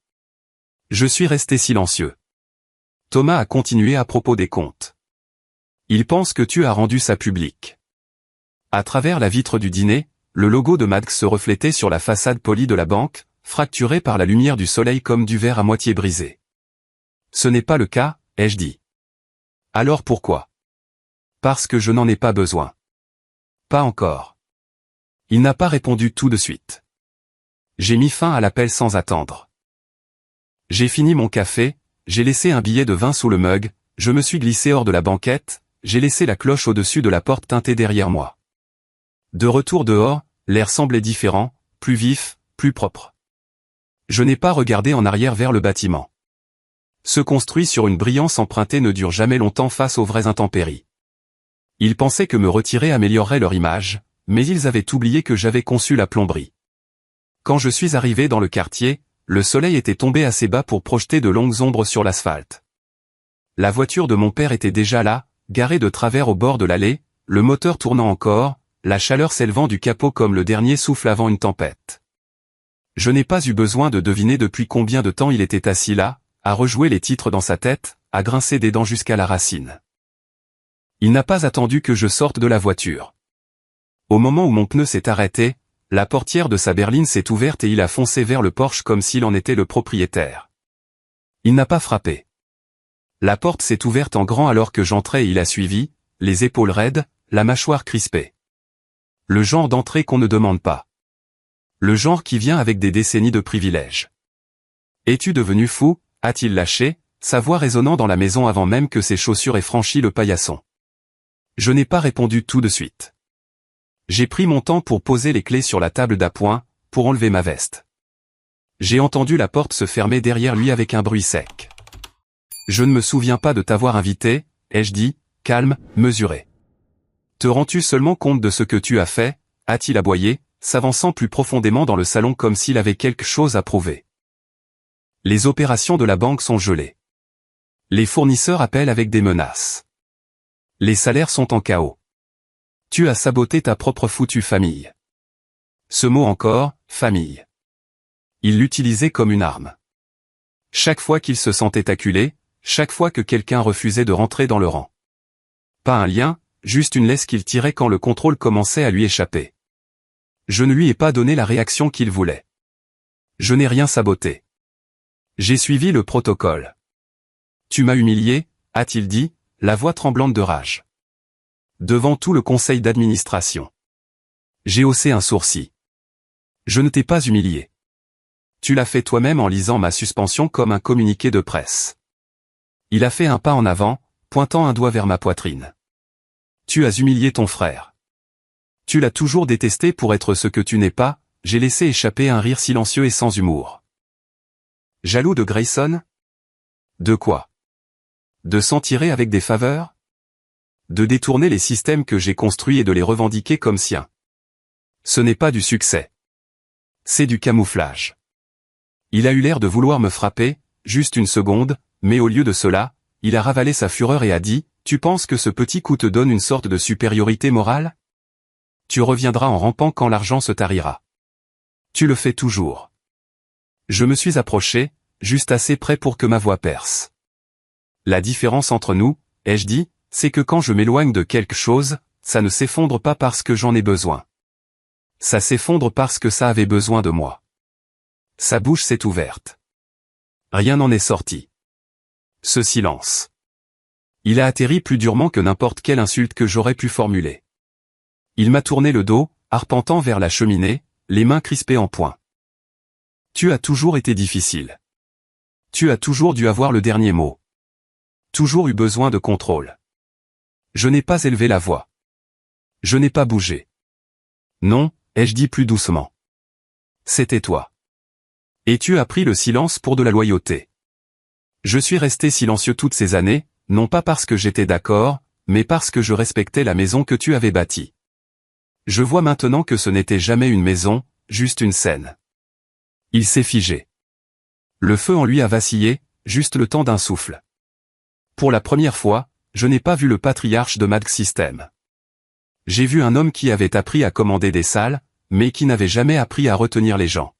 S1: Je suis resté silencieux. Thomas a continué à propos des comptes. Il pense que tu as rendu ça public. À travers la vitre du dîner, le logo de Max se reflétait sur la façade polie de la banque, fracturée par la lumière du soleil comme du verre à moitié brisé. Ce n'est pas le cas, ai-je dit. Alors pourquoi? Parce que je n'en ai pas besoin. Pas encore. Il n'a pas répondu tout de suite. J'ai mis fin à l'appel sans attendre. J'ai fini mon café, j'ai laissé un billet de 20 sous le mug, je me suis glissé hors de la banquette, j'ai laissé la cloche au-dessus de la porte teintée derrière moi. De retour dehors, l'air semblait différent, plus vif, plus propre. Je n'ai pas regardé en arrière vers le bâtiment. Ce construit sur une brillance empruntée ne dure jamais longtemps face aux vraies intempéries. Ils pensaient que me retirer améliorerait leur image, mais ils avaient oublié que j'avais conçu la plomberie. Quand je suis arrivé dans le quartier, le soleil était tombé assez bas pour projeter de longues ombres sur l'asphalte. La voiture de mon père était déjà là, garée de travers au bord de l'allée, le moteur tournant encore, la chaleur s'élevant du capot comme le dernier souffle avant une tempête. Je n'ai pas eu besoin de deviner depuis combien de temps il était assis là, à rejouer les titres dans sa tête, à grincer des dents jusqu'à la racine. Il n'a pas attendu que je sorte de la voiture. Au moment où mon pneu s'est arrêté, la portière de sa berline s'est ouverte et il a foncé vers le Porsche comme s'il en était le propriétaire. Il n'a pas frappé. La porte s'est ouverte en grand alors que j'entrais et il a suivi, les épaules raides, la mâchoire crispée. Le genre d'entrée qu'on ne demande pas. Le genre qui vient avec des décennies de privilèges. Es-tu devenu fou, a-t-il lâché, sa voix résonnant dans la maison avant même que ses chaussures aient franchi le paillasson. Je n'ai pas répondu tout de suite. J'ai pris mon temps pour poser les clés sur la table d'appoint, pour enlever ma veste. J'ai entendu la porte se fermer derrière lui avec un bruit sec. Je ne me souviens pas de t'avoir invité, ai-je dit, calme, mesuré. Te rends-tu seulement compte de ce que tu as fait, a-t-il aboyé, s'avançant plus profondément dans le salon comme s'il avait quelque chose à prouver. Les opérations de la banque sont gelées. Les fournisseurs appellent avec des menaces. Les salaires sont en chaos. Tu as saboté ta propre foutue famille. Ce mot encore, famille. Il l'utilisait comme une arme. Chaque fois qu'il se sentait acculé, chaque fois que quelqu'un refusait de rentrer dans le rang. Pas un lien, juste une laisse qu'il tirait quand le contrôle commençait à lui échapper. Je ne lui ai pas donné la réaction qu'il voulait. Je n'ai rien saboté. J'ai suivi le protocole. Tu m'as humilié, a-t-il dit, la voix tremblante de rage. Devant tout le conseil d'administration. J'ai haussé un sourcil. Je ne t'ai pas humilié. Tu l'as fait toi-même en lisant ma suspension comme un communiqué de presse. Il a fait un pas en avant, pointant un doigt vers ma poitrine. Tu as humilié ton frère. Tu l'as toujours détesté pour être ce que tu n'es pas, j'ai laissé échapper un rire silencieux et sans humour. Jaloux de Grayson? De quoi? De s'en tirer avec des faveurs? De détourner les systèmes que j'ai construits et de les revendiquer comme siens. Ce n'est pas du succès. C'est du camouflage. Il a eu l'air de vouloir me frapper, juste une seconde, mais au lieu de cela, il a ravalé sa fureur et a dit, « Tu penses que ce petit coup te donne une sorte de supériorité morale? Tu reviendras en rampant quand l'argent se tarira. Tu le fais toujours. » Je me suis approché, juste assez près pour que ma voix perce. La différence entre nous, ai-je dit, c'est que quand je m'éloigne de quelque chose, ça ne s'effondre pas parce que j'en ai besoin. Ça s'effondre parce que ça avait besoin de moi. Sa bouche s'est ouverte. Rien n'en est sorti. Ce silence. Il a atterri plus durement que n'importe quelle insulte que j'aurais pu formuler. Il m'a tourné le dos, arpentant vers la cheminée, les mains crispées en poing. Tu as toujours été difficile. Tu as toujours dû avoir le dernier mot. Toujours eu besoin de contrôle. Je n'ai pas élevé la voix. Je n'ai pas bougé. Non, ai-je dit plus doucement. C'était toi. Et tu as pris le silence pour de la loyauté. Je suis resté silencieux toutes ces années, non pas parce que j'étais d'accord, mais parce que je respectais la maison que tu avais bâtie. Je vois maintenant que ce n'était jamais une maison, juste une scène. Il s'est figé. Le feu en lui a vacillé, juste le temps d'un souffle. Pour la première fois, je n'ai pas vu le patriarche de Mad System. J'ai vu un homme qui avait appris à commander des salles, mais qui n'avait jamais appris à retenir les gens.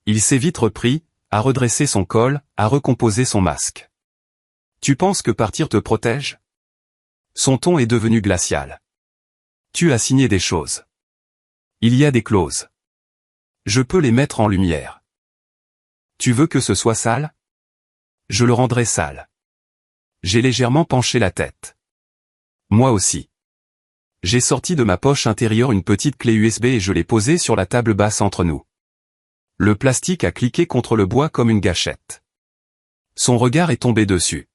S1: Il s'est vite repris, a redressé son col, a recomposé son masque. Tu penses que partir te protège? Son ton est devenu glacial. Tu as signé des choses. Il y a des clauses. Je peux les mettre en lumière. Tu veux que ce soit sale? Je le rendrai sale. J'ai légèrement penché la tête. Moi aussi. J'ai sorti de ma poche intérieure une petite clé USB et je l'ai posée sur la table basse entre nous. Le plastique a cliqué contre le bois comme une gâchette. Son regard est tombé dessus.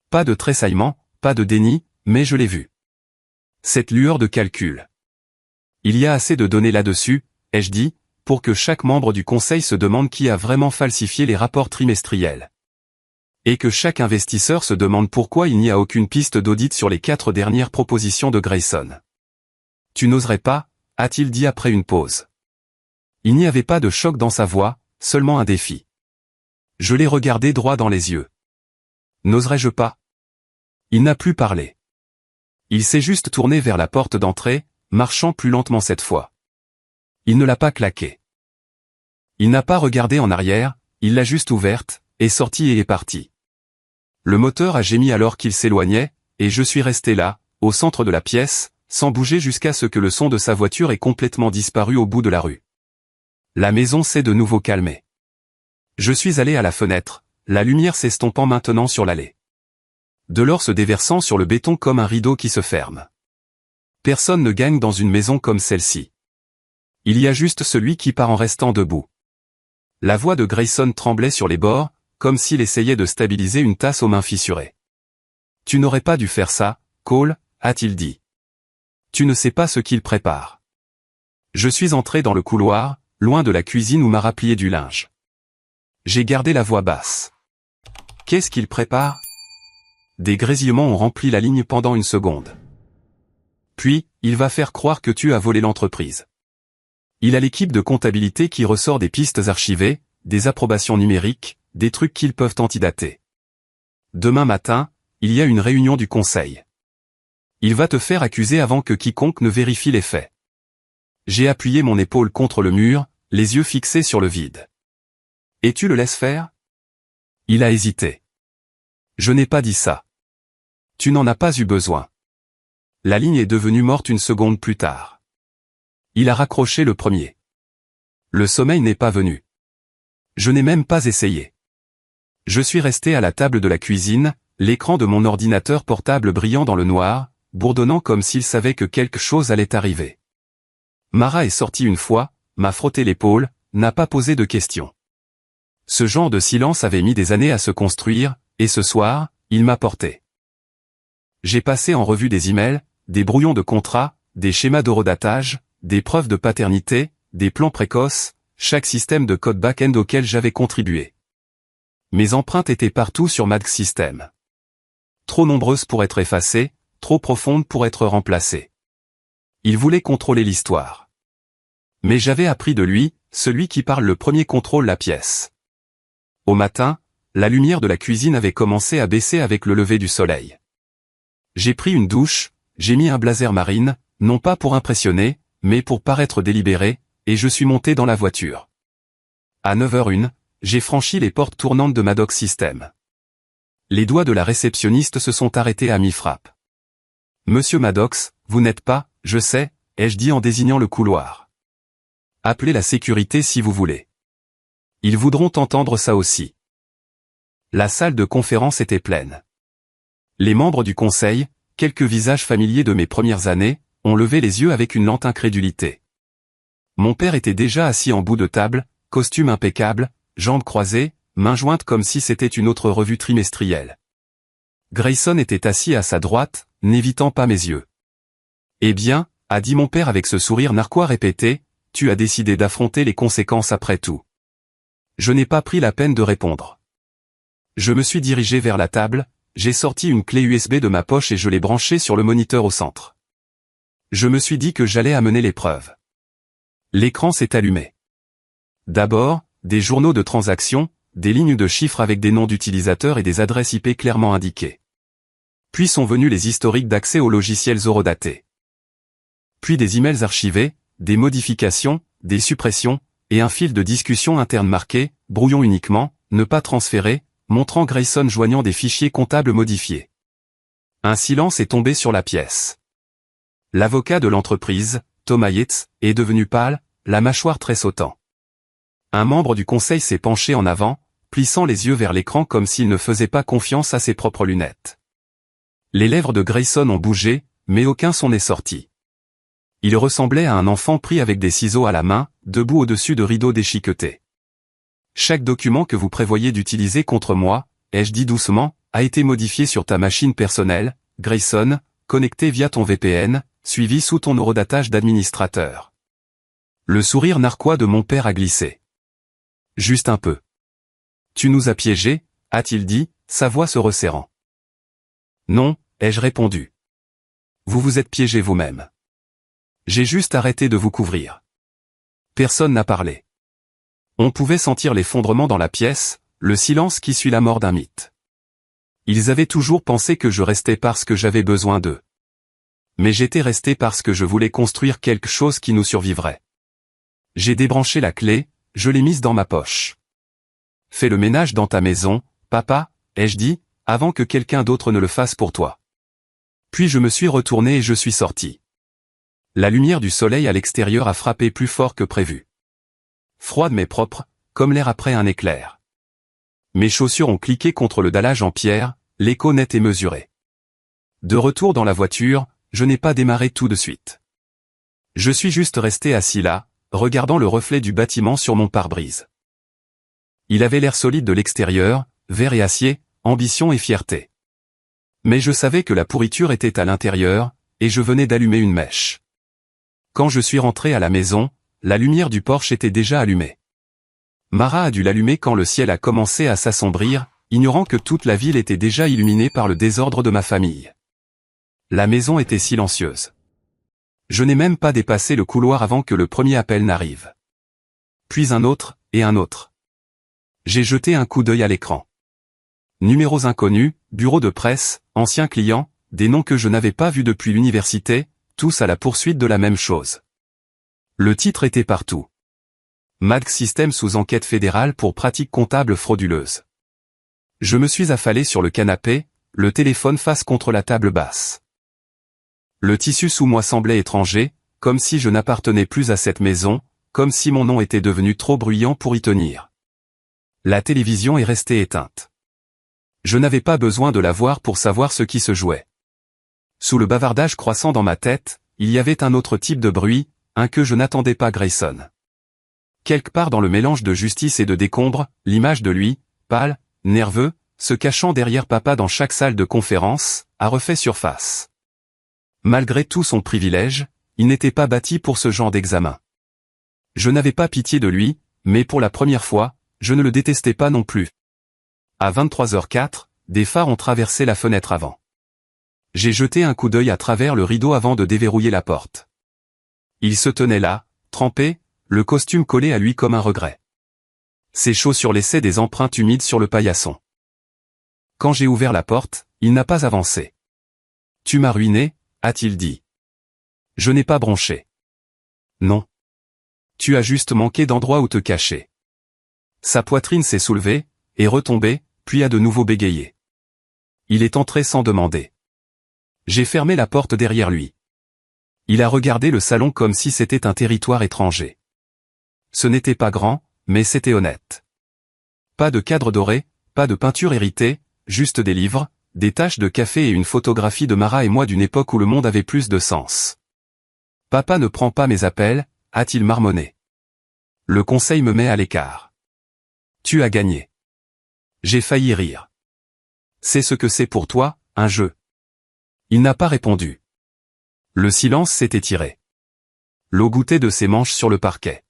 S1: Pas de tressaillement, pas de déni, mais je l'ai vu. Cette lueur de calcul. Il y a assez de données là-dessus, ai-je dit, pour que chaque membre du conseil se demande qui a vraiment falsifié les rapports trimestriels. Et que chaque investisseur se demande pourquoi il n'y a aucune piste d'audit sur les 4 dernières propositions de Grayson. Tu n'oserais pas, a-t-il dit après une pause. Il n'y avait pas de choc dans sa voix, seulement un défi. Je l'ai regardé droit dans les yeux. N'oserais-je pas? Il n'a plus parlé. Il s'est juste tourné vers la porte d'entrée, marchant plus lentement cette fois. Il ne l'a pas claqué. Il n'a pas regardé en arrière, il l'a juste ouverte, est sorti et est parti. Le moteur a gémi alors qu'il s'éloignait, et je suis resté là, au centre de la pièce, sans bouger jusqu'à ce que le son de sa voiture ait complètement disparu au bout de la rue. La maison s'est de nouveau calmée. Je suis allé à la fenêtre, la lumière s'estompant maintenant sur l'allée. De l'or se déversant sur le béton comme un rideau qui se ferme. Personne ne gagne dans une maison comme celle-ci. Il y a juste celui qui part en restant debout. La voix de Grayson tremblait sur les bords, comme s'il essayait de stabiliser une tasse aux mains fissurées. Tu n'aurais pas dû faire ça, Cole, a-t-il dit. Tu ne sais pas ce qu'il prépare. Je suis entré dans le couloir, loin de la cuisine où Mara pliait du linge. J'ai gardé la voix basse. Qu'est-ce qu'il prépare? Des grésillements ont rempli la ligne pendant une seconde. Puis, il va faire croire que tu as volé l'entreprise. Il a l'équipe de comptabilité qui ressort des pistes archivées, des approbations numériques, des trucs qu'ils peuvent antidater. Demain matin, il y a une réunion du conseil. Il va te faire accuser avant que quiconque ne vérifie les faits. J'ai appuyé mon épaule contre le mur, les yeux fixés sur le vide. Et tu le laisses faire? Il a hésité. Je n'ai pas dit ça. Tu n'en as pas eu besoin. La ligne est devenue morte une seconde plus tard. Il a raccroché le premier. Le sommeil n'est pas venu. Je n'ai même pas essayé. Je suis resté à la table de la cuisine, l'écran de mon ordinateur portable brillant dans le noir, bourdonnant comme s'il savait que quelque chose allait arriver. Mara est sortie une fois, m'a frotté l'épaule, n'a pas posé de questions. Ce genre de silence avait mis des années à se construire, et ce soir, il m'a porté. J'ai passé en revue des emails, des brouillons de contrats, des schémas d'horodatage, des preuves de paternité, des plans précoces, chaque système de code back-end auquel j'avais contribué. Mes empreintes étaient partout sur Mac System. Trop nombreuses pour être effacées, trop profondes pour être remplacées. Il voulait contrôler l'histoire. Mais j'avais appris de lui, celui qui parle le premier contrôle la pièce. Au matin, la lumière de la cuisine avait commencé à baisser avec le lever du soleil. J'ai pris une douche, j'ai mis un blazer marine, non pas pour impressionner, mais pour paraître délibéré, et je suis monté dans la voiture. À 9h01, j'ai franchi les portes tournantes de Maddox System. Les doigts de la réceptionniste se sont arrêtés à mi-frappe. Monsieur Maddox, vous n'êtes pas, je sais, ai-je dit en désignant le couloir. Appelez la sécurité si vous voulez. Ils voudront entendre ça aussi. La salle de conférence était pleine. Les membres du conseil, quelques visages familiers de mes premières années, ont levé les yeux avec une lente incrédulité. Mon père était déjà assis en bout de table, costume impeccable, jambes croisées, mains jointes comme si c'était une autre revue trimestrielle. Grayson était assis à sa droite, n'évitant pas mes yeux. Eh bien, a dit mon père avec ce sourire narquois répété, tu as décidé d'affronter les conséquences après tout. Je n'ai pas pris la peine de répondre. Je me suis dirigé vers la table, j'ai sorti une clé USB de ma poche et je l'ai branchée sur le moniteur au centre. Je me suis dit que j'allais amener les preuves. L'écran s'est allumé. D'abord, des journaux de transactions, des lignes de chiffres avec des noms d'utilisateurs et des adresses IP clairement indiquées. Puis sont venus les historiques d'accès aux logiciels horodatés. Puis des emails archivés, des modifications, des suppressions, et un fil de discussion interne marqué « Brouillon uniquement, ne pas transférer », montrant Grayson joignant des fichiers comptables modifiés. Un silence est tombé sur la pièce. L'avocat de l'entreprise, Thomas Yates, est devenu pâle, la mâchoire tressautant. Un membre du conseil s'est penché en avant, plissant les yeux vers l'écran comme s'il ne faisait pas confiance à ses propres lunettes. Les lèvres de Grayson ont bougé, mais aucun son n'est sorti. Il ressemblait à un enfant pris avec des ciseaux à la main, debout au-dessus de rideaux déchiquetés. Chaque document que vous prévoyez d'utiliser contre moi, ai-je dit doucement, a été modifié sur ta machine personnelle, Grayson, connecté via ton VPN, suivi sous ton horodatage d'administrateur. Le sourire narquois de mon père a glissé. Juste un peu. Tu nous as piégés, a-t-il dit, sa voix se resserrant. Non, ai-je répondu. Vous vous êtes piégés vous-même. J'ai juste arrêté de vous couvrir. Personne n'a parlé. On pouvait sentir l'effondrement dans la pièce, le silence qui suit la mort d'un mythe. Ils avaient toujours pensé que je restais parce que j'avais besoin d'eux. Mais j'étais resté parce que je voulais construire quelque chose qui nous survivrait. J'ai débranché la clé, je l'ai mise dans ma poche. Fais le ménage dans ta maison, papa, ai-je dit, avant que quelqu'un d'autre ne le fasse pour toi. Puis je me suis retourné et je suis sorti. La lumière du soleil à l'extérieur a frappé plus fort que prévu. Froide mais propre, comme l'air après un éclair. Mes chaussures ont cliqué contre le dallage en pierre, l'écho net et mesuré. De retour dans la voiture, je n'ai pas démarré tout de suite. Je suis juste resté assis là, regardant le reflet du bâtiment sur mon pare-brise. Il avait l'air solide de l'extérieur, verre et acier, ambition et fierté. Mais je savais que la pourriture était à l'intérieur, et je venais d'allumer une mèche. Quand je suis rentré à la maison, la lumière du porche était déjà allumée. Mara a dû l'allumer quand le ciel a commencé à s'assombrir, ignorant que toute la ville était déjà illuminée par le désordre de ma famille. La maison était silencieuse. Je n'ai même pas dépassé le couloir avant que le premier appel n'arrive. Puis un autre, et un autre. J'ai jeté un coup d'œil à l'écran. Numéros inconnus, bureau de presse, anciens clients, des noms que je n'avais pas vus depuis l'université, tous à la poursuite de la même chose. Le titre était partout. Mag System sous enquête fédérale pour pratiques comptables frauduleuses. Je me suis affalé sur le canapé, le téléphone face contre la table basse. Le tissu sous moi semblait étranger, comme si je n'appartenais plus à cette maison, comme si mon nom était devenu trop bruyant pour y tenir. La télévision est restée éteinte. Je n'avais pas besoin de la voir pour savoir ce qui se jouait. Sous le bavardage croissant dans ma tête, il y avait un autre type de bruit, un que je n'attendais pas Grayson. Quelque part dans le mélange de justice et de décombre, l'image de lui, pâle, nerveux, se cachant derrière papa dans chaque salle de conférence, a refait surface. Malgré tout son privilège, il n'était pas bâti pour ce genre d'examen. Je n'avais pas pitié de lui, mais pour la première fois, je ne le détestais pas non plus. À 23h04, des phares ont traversé la fenêtre avant. J'ai jeté un coup d'œil à travers le rideau avant de déverrouiller la porte. Il se tenait là, trempé, le costume collé à lui comme un regret. Ses chaussures laissaient des empreintes humides sur le paillasson. Quand j'ai ouvert la porte, il n'a pas avancé. « Tu m'as ruiné », a-t-il dit. Je n'ai pas bronché. Non. Tu as juste manqué d'endroit où te cacher. Sa poitrine s'est soulevée, est retombée, puis a de nouveau bégayé. Il est entré sans demander. J'ai fermé la porte derrière lui. Il a regardé le salon comme si c'était un territoire étranger. Ce n'était pas grand, mais c'était honnête. Pas de cadre doré, pas de peinture héritée, juste des livres, des taches de café et une photographie de Mara et moi d'une époque où le monde avait plus de sens. « Papa ne prend pas mes appels », a-t-il marmonné. Le conseil me met à l'écart. Tu as gagné. J'ai failli rire. C'est ce que c'est pour toi, un jeu. Il n'a pas répondu. Le silence s'est étiré. L'eau gouttait de ses manches sur le parquet.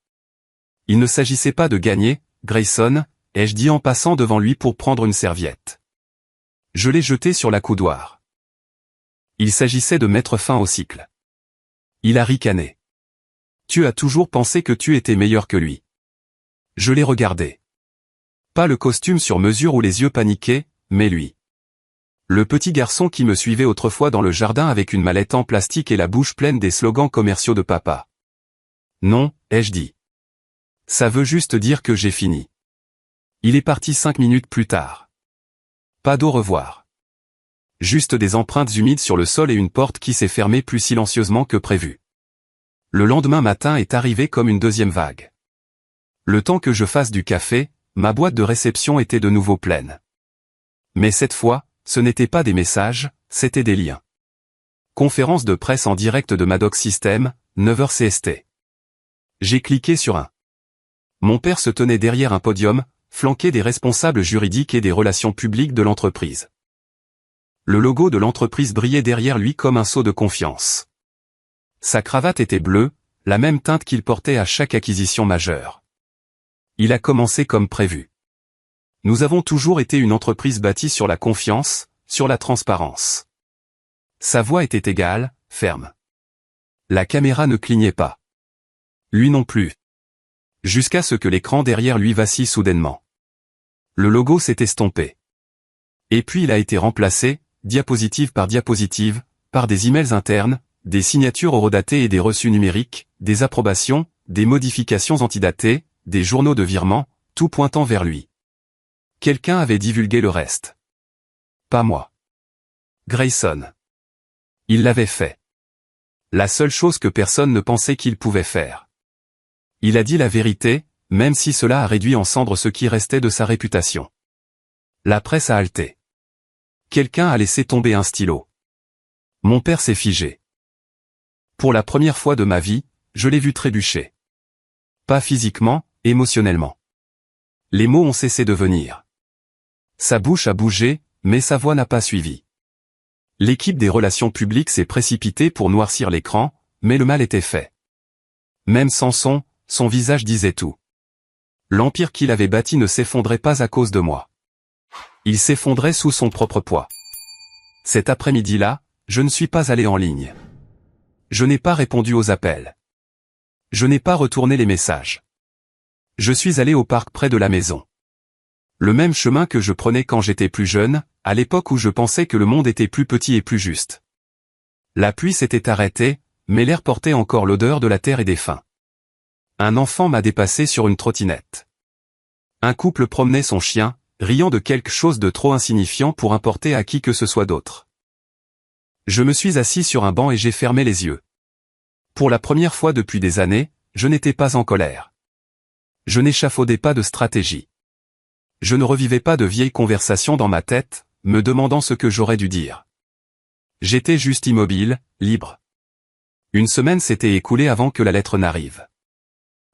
S1: Il ne s'agissait pas de gagner, Grayson, ai-je dit en passant devant lui pour prendre une serviette. Je l'ai jeté sur la coudoir. Il s'agissait de mettre fin au cycle. Il a ricané. Tu as toujours pensé que tu étais meilleur que lui. Je l'ai regardé. Pas le costume sur mesure ou les yeux paniqués, mais lui. Le petit garçon qui me suivait autrefois dans le jardin avec une mallette en plastique et la bouche pleine des slogans commerciaux de papa. Non, ai-je dit. Ça veut juste dire que j'ai fini. Il est parti 5 minutes plus tard. Pas d'au revoir. Juste des empreintes humides sur le sol et une porte qui s'est fermée plus silencieusement que prévu. Le lendemain matin est arrivé comme une deuxième vague. Le temps que je fasse du café, ma boîte de réception était de nouveau pleine. Mais cette fois, ce n'était pas des messages, c'était des liens. Conférence de presse en direct de Mag System, 9h CST. J'ai cliqué sur un. Mon père se tenait derrière un podium, flanqué des responsables juridiques et des relations publiques de l'entreprise. Le logo de l'entreprise brillait derrière lui comme un sceau de confiance. Sa cravate était bleue, la même teinte qu'il portait à chaque acquisition majeure. Il a commencé comme prévu. Nous avons toujours été une entreprise bâtie sur la confiance, sur la transparence. Sa voix était égale, ferme. La caméra ne clignait pas. Lui non plus. Jusqu'à ce que l'écran derrière lui vacille soudainement. Le logo s'est estompé. Et puis il a été remplacé, diapositive par diapositive, par des emails internes, des signatures horodatées et des reçus numériques, des approbations, des modifications antidatées, des journaux de virement, tout pointant vers lui. Quelqu'un avait divulgué le reste. Pas moi. Grayson. Il l'avait fait. La seule chose que personne ne pensait qu'il pouvait faire. Il a dit la vérité, même si cela a réduit en cendres ce qui restait de sa réputation. La presse a halté. Quelqu'un a laissé tomber un stylo. Mon père s'est figé. Pour la première fois de ma vie, je l'ai vu trébucher. Pas physiquement, émotionnellement. Les mots ont cessé de venir. Sa bouche a bougé, mais sa voix n'a pas suivi. L'équipe des relations publiques s'est précipitée pour noircir l'écran, mais le mal était fait. Même Samson, son visage disait tout. L'empire qu'il avait bâti ne s'effondrait pas à cause de moi. Il s'effondrait sous son propre poids. Cet après-midi-là, je ne suis pas allé en ligne. Je n'ai pas répondu aux appels. Je n'ai pas retourné les messages. Je suis allé au parc près de la maison. Le même chemin que je prenais quand j'étais plus jeune, à l'époque où je pensais que le monde était plus petit et plus juste. La pluie s'était arrêtée, mais l'air portait encore l'odeur de la terre et des fins. Un enfant m'a dépassé sur une trottinette. Un couple promenait son chien, riant de quelque chose de trop insignifiant pour importer à qui que ce soit d'autre. Je me suis assis sur un banc et j'ai fermé les yeux. Pour la première fois depuis des années, je n'étais pas en colère. Je n'échafaudais pas de stratégie. Je ne revivais pas de vieilles conversations dans ma tête, me demandant ce que j'aurais dû dire. J'étais juste immobile, libre. Une semaine s'était écoulée avant que la lettre n'arrive.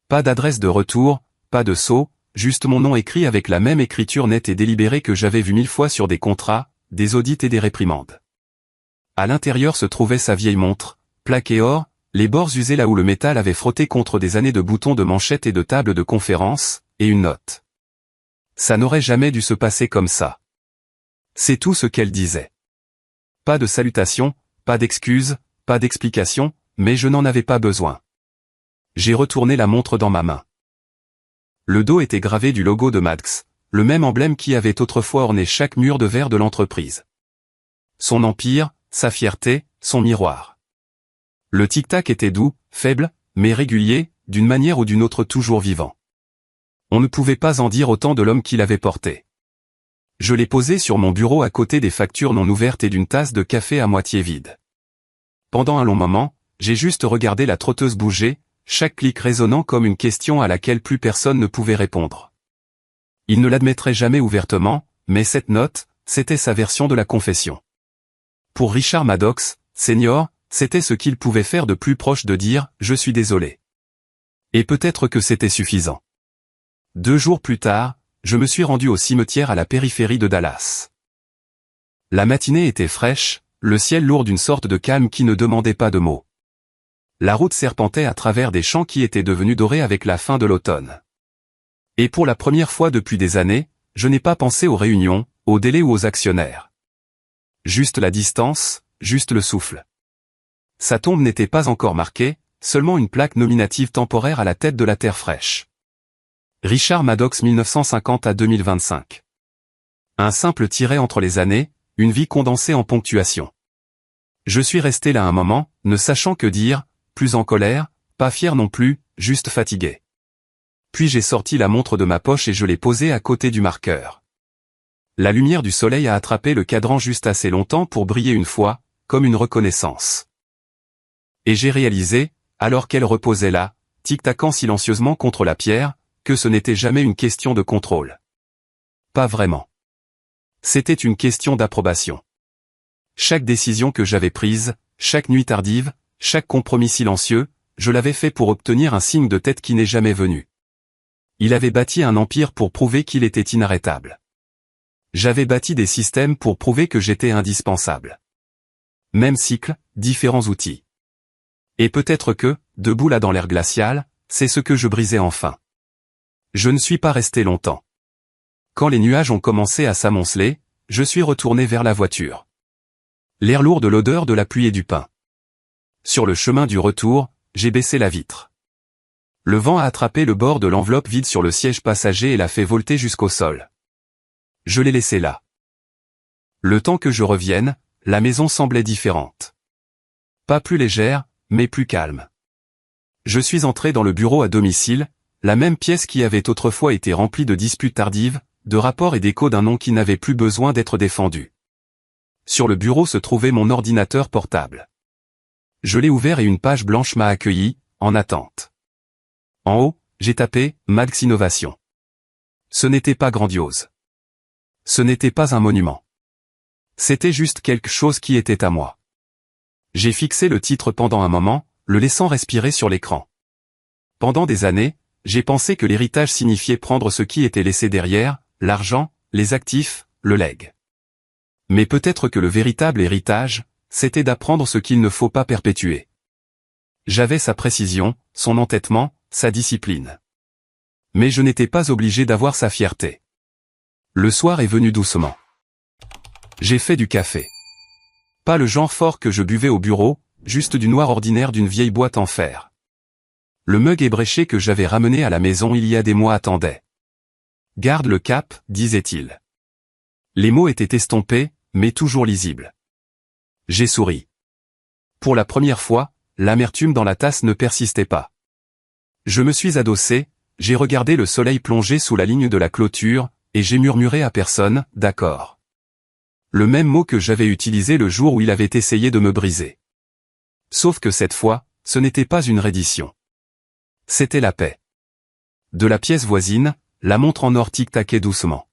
S1: Pas d'adresse de retour, pas de sceau, juste mon nom écrit avec la même écriture nette et délibérée que j'avais vue 1000 fois sur des contrats, des audits et des réprimandes. À l'intérieur se trouvait sa vieille montre, plaquée or, les bords usés là où le métal avait frotté contre des années de boutons de manchettes et de tables de conférence, et une note. Ça n'aurait jamais dû se passer comme ça. C'est tout ce qu'elle disait. Pas de salutation, pas d'excuses, pas d'explication, mais je n'en avais pas besoin. J'ai retourné la montre dans ma main. Le dos était gravé du logo de Max, le même emblème qui avait autrefois orné chaque mur de verre de l'entreprise. Son empire, sa fierté, son miroir. Le tic-tac était doux, faible, mais régulier, d'une manière ou d'une autre toujours vivant. On ne pouvait pas en dire autant de l'homme qui l'avait porté. Je l'ai posé sur mon bureau à côté des factures non ouvertes et d'une tasse de café à moitié vide. Pendant un long moment, j'ai juste regardé la trotteuse bouger, chaque clic résonnant comme une question à laquelle plus personne ne pouvait répondre. Il ne l'admettrait jamais ouvertement, mais cette note, c'était sa version de la confession. Pour Richard Maddox, Senior, c'était ce qu'il pouvait faire de plus proche de dire « je suis désolé ». Et peut-être que c'était suffisant. 2 jours plus tard, je me suis rendu au cimetière à la périphérie de Dallas. La matinée était fraîche, le ciel lourd d'une sorte de calme qui ne demandait pas de mots. La route serpentait à travers des champs qui étaient devenus dorés avec la fin de l'automne. Et pour la première fois depuis des années, je n'ai pas pensé aux réunions, aux délais ou aux actionnaires. Juste la distance, juste le souffle. Sa tombe n'était pas encore marquée, seulement une plaque nominative temporaire à la tête de la terre fraîche. Richard Maddox 1950 à 2025. Un simple tiret entre les années, une vie condensée en ponctuation. Je suis resté là un moment, ne sachant que dire, plus en colère, pas fier non plus, juste fatigué. Puis j'ai sorti la montre de ma poche et je l'ai posée à côté du marqueur. La lumière du soleil a attrapé le cadran juste assez longtemps pour briller une fois, comme une reconnaissance. Et j'ai réalisé, alors qu'elle reposait là, tic-tacant silencieusement contre la pierre, que ce n'était jamais une question de contrôle. Pas vraiment. C'était une question d'approbation. Chaque décision que j'avais prise, chaque nuit tardive, chaque compromis silencieux, je l'avais fait pour obtenir un signe de tête qui n'est jamais venu. Il avait bâti un empire pour prouver qu'il était inarrêtable. J'avais bâti des systèmes pour prouver que j'étais indispensable. Même cycle, différents outils. Et peut-être que, debout là dans l'air glacial, c'est ce que je brisais enfin. Je ne suis pas resté longtemps. Quand les nuages ont commencé à s'amonceler, je suis retourné vers la voiture. L'air lourd de l'odeur de la pluie et du pain. Sur le chemin du retour, j'ai baissé la vitre. Le vent a attrapé le bord de l'enveloppe vide sur le siège passager et l'a fait volter jusqu'au sol. Je l'ai laissé là. Le temps que je revienne, la maison semblait différente. Pas plus légère, mais plus calme. Je suis entré dans le bureau à domicile, la même pièce qui avait autrefois été remplie de disputes tardives, de rapports et d'échos d'un nom qui n'avait plus besoin d'être défendu. Sur le bureau se trouvait mon ordinateur portable. Je l'ai ouvert et une page blanche m'a accueilli, en attente. En haut, j'ai tapé « Max Innovation ». Ce n'était pas grandiose. Ce n'était pas un monument. C'était juste quelque chose qui était à moi. J'ai fixé le titre pendant un moment, le laissant respirer sur l'écran. Pendant des années, j'ai pensé que l'héritage signifiait prendre ce qui était laissé derrière, l'argent, les actifs, le legs. Mais peut-être que le véritable héritage, c'était d'apprendre ce qu'il ne faut pas perpétuer. J'avais sa précision, son entêtement, sa discipline. Mais je n'étais pas obligé d'avoir sa fierté. Le soir est venu doucement. J'ai fait du café. Pas le genre fort que je buvais au bureau, juste du noir ordinaire d'une vieille boîte en fer. Le mug ébréché que j'avais ramené à la maison il y a des mois attendait. « Garde le cap », disait-il. Les mots étaient estompés, mais toujours lisibles. J'ai souri. Pour la première fois, l'amertume dans la tasse ne persistait pas. Je me suis adossé, j'ai regardé le soleil plonger sous la ligne de la clôture, et j'ai murmuré à personne, « D'accord ». Le même mot que j'avais utilisé le jour où il avait essayé de me briser. Sauf que cette fois, ce n'était pas une reddition. C'était la paix. De la pièce voisine, la montre en or tic-taquait doucement.